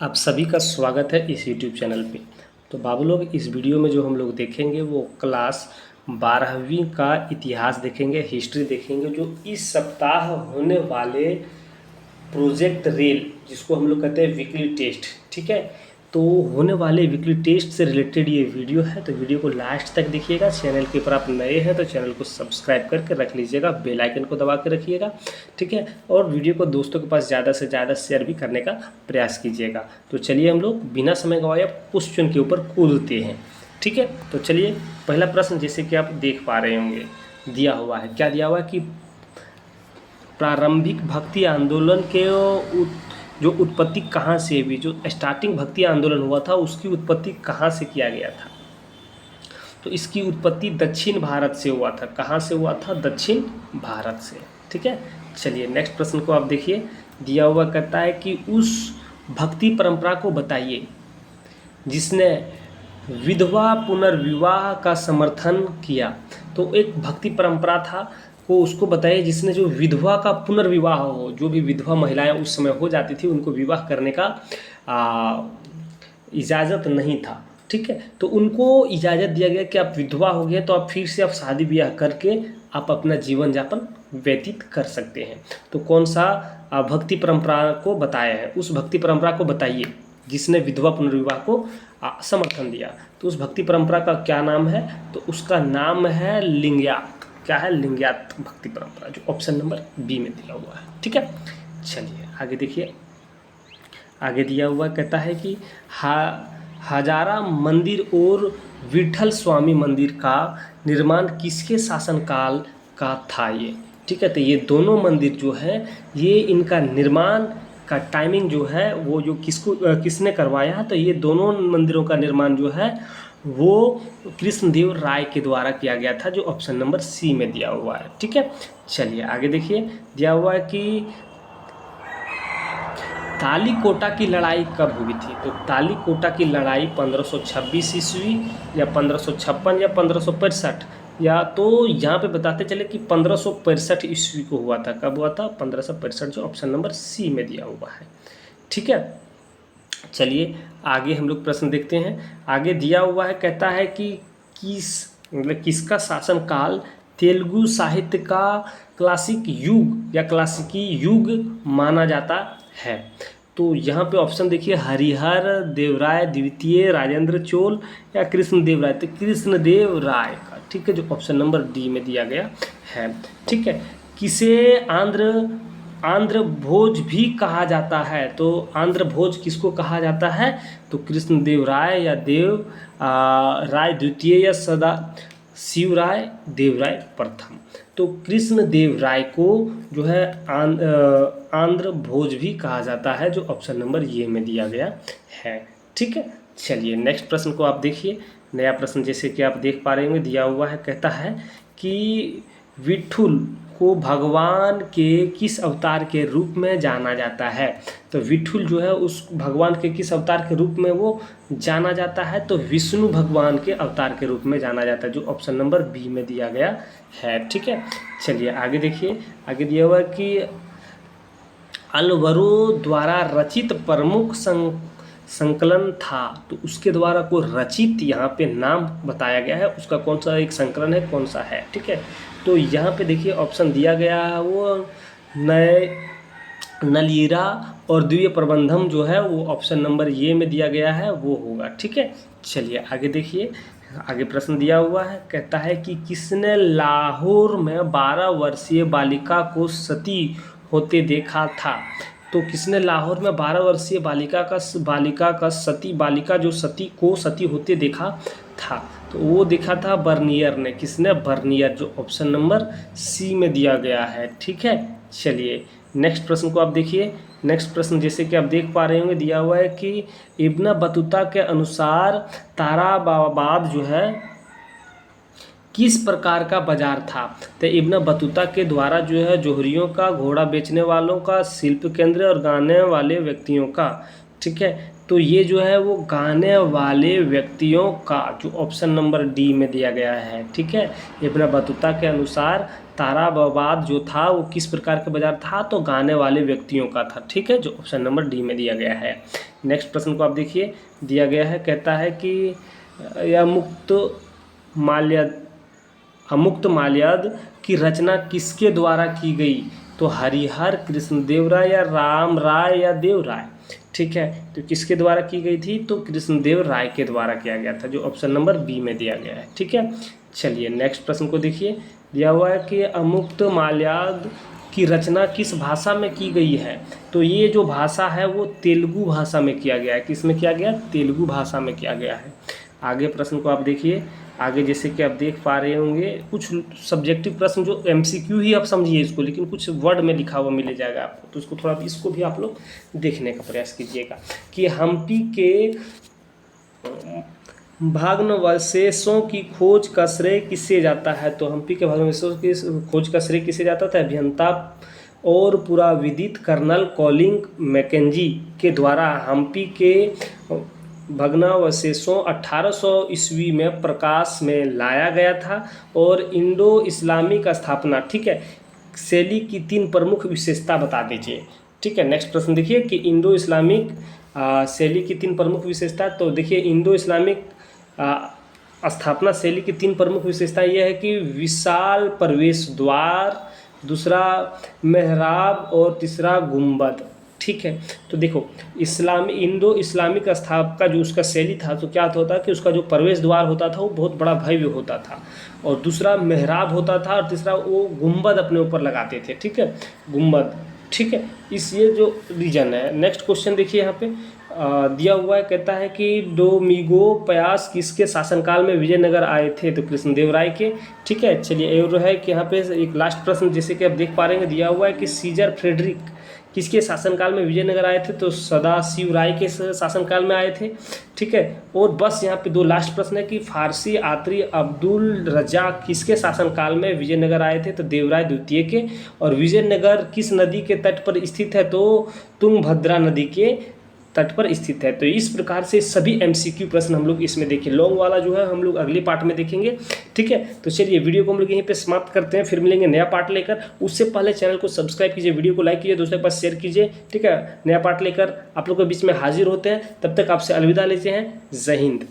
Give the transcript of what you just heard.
आप सभी का स्वागत है इस यूट्यूब चैनल पे। तो बाबू लोग, इस वीडियो में जो हम लोग देखेंगे वो क्लास 12वीं का इतिहास देखेंगे, हिस्ट्री देखेंगे, जो इस सप्ताह होने वाले प्रोजेक्ट रेल जिसको हम लोग कहते हैं वीकली टेस्ट, ठीक है। तो होने वाले वीकली टेस्ट से रिलेटेड ये वीडियो है, तो वीडियो को लास्ट तक देखिएगा। चैनल के ऊपर आप नए हैं तो चैनल को सब्सक्राइब करके रख लीजिएगा, बेल आइकन को दबा के रखिएगा, ठीक है। और वीडियो को दोस्तों के पास ज़्यादा से ज़्यादा शेयर भी करने का प्रयास कीजिएगा। तो चलिए हम लोग बिना समय गंवाए क्वेश्चन के ऊपर कूदते हैं, ठीक है। तो चलिए, पहला प्रश्न जैसे कि आप देख पा रहे होंगे दिया हुआ है, क्या दिया हुआ है कि प्रारंभिक भक्ति आंदोलन के जो उत्पत्ति कहाँ से हुई, जो स्टार्टिंग भक्ति आंदोलन हुआ था उसकी उत्पत्ति कहाँ से किया गया था। तो इसकी उत्पत्ति दक्षिण भारत से हुआ था। कहाँ से हुआ था? दक्षिण भारत से, ठीक है। चलिए नेक्स्ट प्रश्न को आप देखिए, दिया हुआ कहता है कि उस भक्ति परंपरा को बताइए जिसने विधवा पुनर्विवाह का समर्थन किया। तो एक भक्ति परंपरा था को उसको बताइए जिसने जो विधवा का पुनर्विवाह हो, जो भी विधवा महिलाएं उस समय हो जाती थी उनको विवाह करने का इजाज़त नहीं था, ठीक है। तो उनको इजाज़त दिया गया कि आप विधवा हो गए तो आप फिर से आप शादी ब्याह करके आप अपना जीवन यापन व्यतीत कर सकते हैं। तो कौन सा भक्ति परंपरा को बताया है? उस भक्ति परंपरा को बताइए जिसने विधवा पुनर्विवाह को समर्थन दिया। तो उस भक्ति परंपरा का क्या नाम है? तो उसका नाम है लिंग्यात। क्या है? लिंग्यात भक्ति परंपरा, जो ऑप्शन नंबर बी में दिया हुआ है, ठीक है। चलिए आगे देखिए, आगे दिया हुआ कहता है कि हजारा मंदिर और विठल स्वामी मंदिर का निर्माण किसके शासनकाल का था ये, ठीक है। तो ये दोनों मंदिर जो है, ये इनका निर्माण का टाइमिंग जो है वो जो किसने करवाया, तो ये दोनों मंदिरों का निर्माण जो है वो कृष्णदेव राय के द्वारा किया गया था, जो ऑप्शन नंबर सी में दिया हुआ है, ठीक है। चलिए आगे देखिए, दिया हुआ है कि तालीकोटा की लड़ाई कब हुई थी। तो तालीकोटा की लड़ाई 1526 ईस्वी या 1556 या 1565, या तो यहाँ पे बताते चले कि 1565 ईस्वी को हुआ था। कब हुआ था? 1565, जो ऑप्शन नंबर सी में दिया हुआ है, ठीक है। चलिए आगे हम लोग प्रश्न देखते हैं। आगे दिया हुआ है, कहता है कि किसका शासनकाल तेलुगु साहित्य का क्लासिक युग या क्लासिकी युग माना जाता है। तो यहाँ पे ऑप्शन देखिए, हरिहर देवराय द्वितीय, राजेंद्र चोल या कृष्णदेव राय। तो कृष्णदेव राय का, ठीक है, जो ऑप्शन नंबर डी में दिया गया है, ठीक है। किसे आंध्र भोज भी कहा जाता है। तो आंध्र भोज किसको कहा जाता है? तो कृष्णदेव राय या राय द्वितीय या सदा शिवराय देवराय प्रथम। तो कृष्णदेव राय को जो है आंध्र भोज भी कहा जाता है, जो ऑप्शन नंबर ये में दिया गया है, ठीक है। चलिए नेक्स्ट प्रश्न को आप देखिए, नया प्रश्न जैसे कि आप देख पा रहे होंगे दिया हुआ है, कहता है कि विठुल को भगवान के किस अवतार के रूप में जाना जाता है। तो विठुल जो है उस भगवान के किस अवतार के रूप में वो जाना जाता है? तो विष्णु भगवान के अवतार के रूप में जाना जाता है, जो ऑप्शन नंबर बी में दिया गया है, ठीक है। चलिए आगे देखिए, आगे दिया हुआ कि अलवरो द्वारा रचित प्रमुख संकलन था। तो उसके द्वारा को रचित यहाँ पे नाम बताया गया है, उसका कौन सा एक संकलन है, कौन सा है, ठीक है। तो यहाँ पे देखिए ऑप्शन दिया गया है वो नलीरा और द्वितीय प्रबंधम जो है वो ऑप्शन नंबर ये में दिया गया है, वो होगा, ठीक है। चलिए आगे देखिए, आगे प्रश्न दिया हुआ है, कहता है कि किसने लाहौर में 12 वर्षीय बालिका को सती होते देखा था। तो किसने लाहौर में 12 वर्षीय बालिका का सती होते देखा था? तो वो देखा था बर्नियर ने। किसने? बर्नियर, जो ऑप्शन नंबर सी में दिया गया है, ठीक है। चलिए नेक्स्ट प्रश्न को आप देखिए, नेक्स्ट प्रश्न जैसे कि आप देख पा रहे होंगे दिया हुआ है कि इब्न बतूता के अनुसार ताराबाद जो है किस प्रकार का बाजार था। तो इब्न बतूता के द्वारा जो है जोहरियों का, घोड़ा बेचने वालों का, शिल्प केंद्र और गाने वाले व्यक्तियों का ठीक है। तो ये जो है वो गाने वाले व्यक्तियों का जो ऑप्शन नंबर डी में दिया गया है, ठीक है। इब्न बतूता के अनुसार ताराबाद जो था वो किस प्रकार का बाजार था, तो गाने वाले व्यक्तियों का था, ठीक है, जो ऑप्शन नंबर डी में दिया गया है। नेक्स्ट प्रश्न को आप देखिए, दिया गया है, कहता है कि यह अमुक्त माल्यद की रचना किसके द्वारा की गई, तो हरिहर कृष्णदेव राय या राम राय या देव राय, ठीक है। तो किसके द्वारा की गई थी, तो कृष्णदेव राय के द्वारा किया गया था, जो ऑप्शन नंबर बी में दिया गया है, ठीक है। चलिए नेक्स्ट प्रश्न को देखिए, दिया हुआ है कि अमुक्त माल्यद की रचना किस भाषा में की गई है, तो ये जो भाषा है वो तेलुगु भाषा में किया गया है। किस में किया गया, तेलुगु भाषा में किया गया है। आगे प्रश्न को आप देखिए, आगे जैसे कि आप देख पा रहे होंगे कुछ सब्जेक्टिव प्रश्न जो एमसीक्यू ही आप समझिए इसको, लेकिन कुछ वर्ड में लिखा हुआ मिल जाएगा आपको, तो इसको थोड़ा इसको भी आप लोग देखने का प्रयास कीजिएगा कि हम्पी के भग्नावशेषों की खोज का श्रेय किसे जाता है, तो हम्पी के भग्नावशेषों की खोज का श्रेय किसे जाता था, अभियंता और पुराविदित कर्नल कॉलिंग मैकेंजी के द्वारा हम्पी के भग्नावशेषों 1800 ईस्वी में प्रकाश में लाया गया था। और इंडो इस्लामिक स्थापना, ठीक है, शैली की 3 प्रमुख विशेषता बता दीजिए, ठीक है। नेक्स्ट प्रश्न देखिए कि इंडो इस्लामिक शैली की 3 प्रमुख विशेषता, तो देखिए इंडो इस्लामिक स्थापना शैली की 3 प्रमुख विशेषता यह है कि विशाल प्रवेश द्वार, दूसरा मेहराब और तीसरा गुंबद, ठीक है। तो देखो इंडो इस्लामिक स्थापना का जो उसका शैली था, तो क्या होता कि उसका जो प्रवेश द्वार होता था वो बहुत बड़ा भव्य होता था, और दूसरा मेहराब होता था, और तीसरा वो गुंबद अपने ऊपर लगाते थे, ठीक है, गुंबद, ठीक है। इस ये जो रीजन है। नेक्स्ट क्वेश्चन देखिए यहाँ पे दिया हुआ है, कहता है कि डोमिंगो पयास किसके शासनकाल में विजयनगर आए थे, तो कृष्णदेव राय के, ठीक है। चलिए और है कि यहाँ पे एक लास्ट प्रश्न जैसे कि आप देख पा रहे हैं, दिया हुआ है कि सीजर फ्रेडरिक किसके शासनकाल में विजयनगर आए थे, तो सदाशिव राय के शासनकाल में आए थे, ठीक है। और बस यहाँ पे 2 लास्ट प्रश्न है कि फारसी यात्री अब्दुल रज़ाक किसके शासनकाल में विजयनगर आए थे, तो देवराय द्वितीय के। और विजयनगर किस नदी के तट पर स्थित है, तो तुंगभद्रा नदी के तट पर स्थित है। तो इस प्रकार से सभी एमसीक्यू प्रश्न हम लोग इसमें देखें। लॉन्ग वाला जो है हम लोग अगले पार्ट में देखेंगे, ठीक है। तो चलिए वीडियो को हम लोग यहीं पे समाप्त करते हैं, फिर मिलेंगे नया पार्ट लेकर। उससे पहले चैनल को सब्सक्राइब कीजिए, वीडियो को लाइक कीजिए, दोस्तों के पास शेयर कीजिए, ठीक है। नया पार्ट लेकर आप लोग के बीच में हाजिर होते हैं, तब तक आपसे अलविदा लेते हैं। जय हिंद।